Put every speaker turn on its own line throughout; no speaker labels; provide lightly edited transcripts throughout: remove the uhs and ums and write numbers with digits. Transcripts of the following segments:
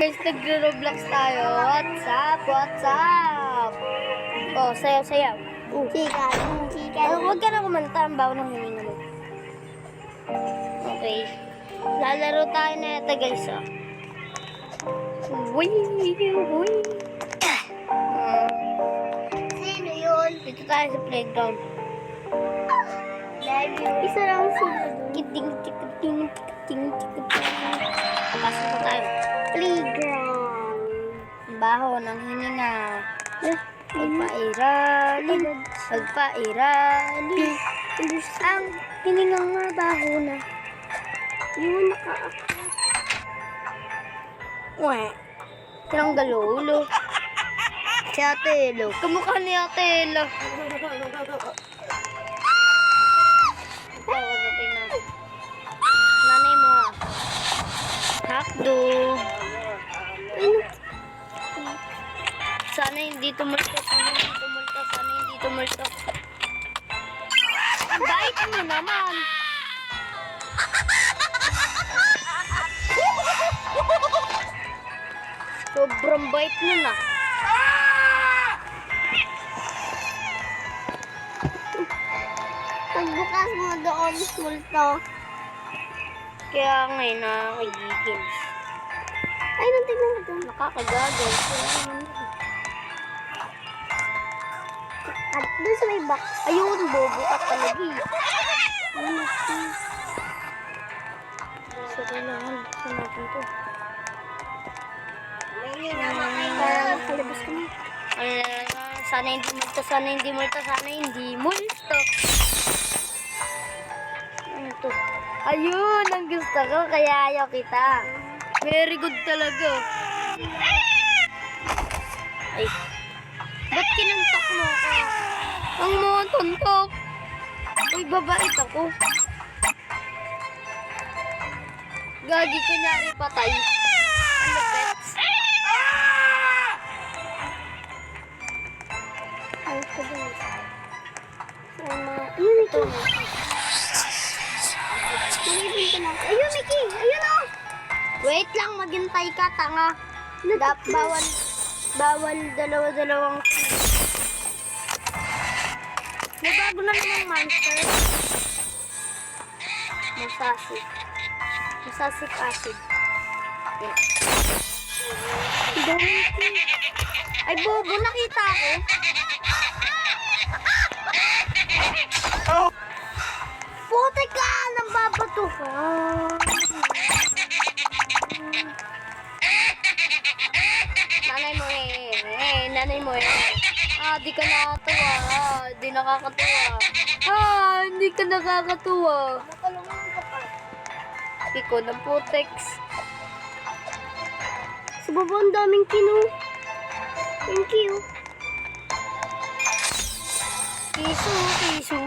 Guys, nagro-Roblox tayo. What's up? What's up? Oh, sayaw-sayaw.
Chika.
Huwag ka na kumanta. Ang bawo ng hininga mo. Okay. Lalaro tayo na ito, guys. Oh. Uy!
Sino yun?
Dito tayo sa playground.
Love you. Isa lang sila dun.
Kiting. Pasok na tayo.
Playground.
Ang baho ng hininga. Magpairalin. Ang hiningang mabaho na.
Yun naka.
Uwe. Tinanggal ulo. Si Ate Elo. Kamukha ni Ate Elo. Nanay mo ah. Hotdog. Sana hindi tumulto. Ang bait mo naman. Sobrang bait mo na.
Pagbukas mo doon, multo.
Kaya ngayon nakakagigil.
Ay, tignan mo doon.
Nakakagagol.
At doon sa may box.
Ayun, bobo ka talaga eh. So, kailangan. Saan natin to?
Parang kalabas ka na.
Sana hindi multo. Ano to? Ayun, ang gusto ko. Kaya ayaw kita. Very good talaga. Ay. Ba't kinantok mo ako? Ang mga tontok. Uy, babait ako. Gagi, kunyari patay. Ano, pets?
Ay, ito ba? Ayun, ito. Nalibin ko na. Ayun, Mickey! Ayun o!
Wait lang, maghintay ka, tanga. Bawal dalawa-dalawang. May bago na namang monster. Masasip acid. Ay, bobo, nakita ko. Puti ka! Nang babato ka. Nanay mo eh. Di ka nakakatuwa. Di nakakatuwa. Hindi ka nakakatuwa. Piko ng putex.
Sa baba, ang daming kinu. Thank you.
Kisu.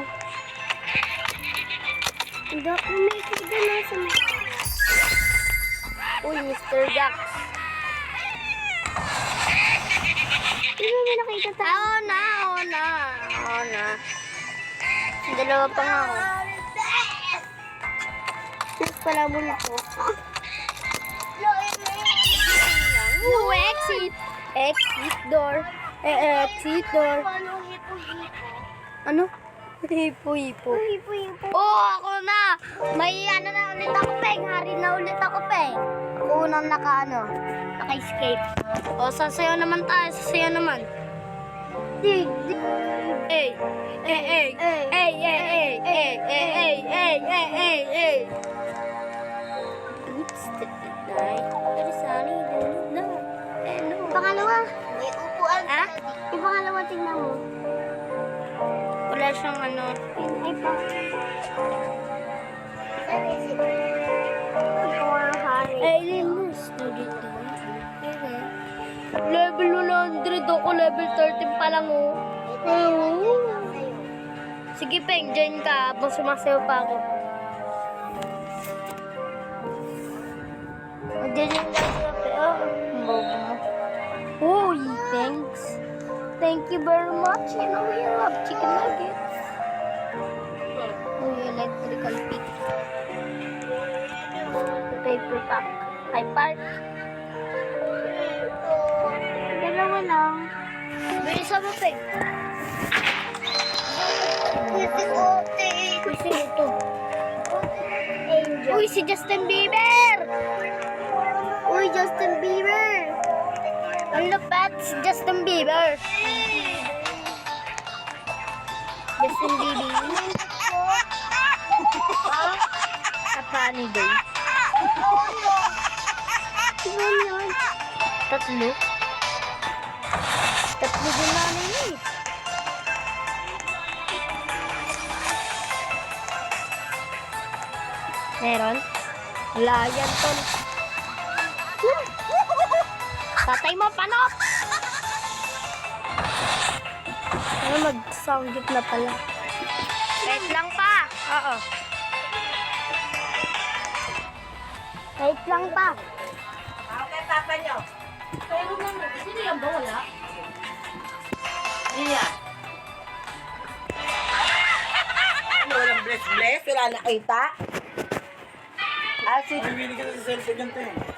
May kida na sa mga.
Uy, Mr. Jax.
Hindi mo nakita tayo.
Oo na. Dalawa pa nga ako.
Tapos pala mo na to.
Exit door. Exit door. Ano? Hipo.
Hipo.
Oh, ako na. May ano na ulit ako, Peng. Hari na ulit ako, Peng. Ako unang naka-escape. O, sasayaw naman tayo.
Dig.
Hey. It's the night. Pero sunny, no.
Pangalawa. May upuan.
Ha?
Yung pangalawa, tingnan mo.
Wala siyang ano.
Ay pa. Ikaw ang hari.
Let's do it. Level 100 ako, level 13 pa lang oh. Sige, Peng, join ka habang sumasayaw pa ako. Mag-join ka sa bobo mo. Uy, thanks. Thank you very much. You know we love chicken nuggets. Uy, electrical pick. Paper pack. High park. lang. Bilisan mo, Peg. Uy, sino ito? Angel. Uy, si Justin Bieber! Uy, Justin Bieber! Ang lupet, si Justin Bieber. Justin Bieber. A funny day.
Ilan yan?
Tatlo. Tatlo din namin eh. Meron? Wala yan, tol. Tatay mo, panok!
Ano, mag-soundit na pala.
Wait lang pa. Oo. Wait lang pa.
Okay, papa nyo.
Pero naman, sino yan ba wala?
Niya. Ano, walang bless-bless? Wala nakita? Ah, si...
Bibili ka sa cellphone yan, te.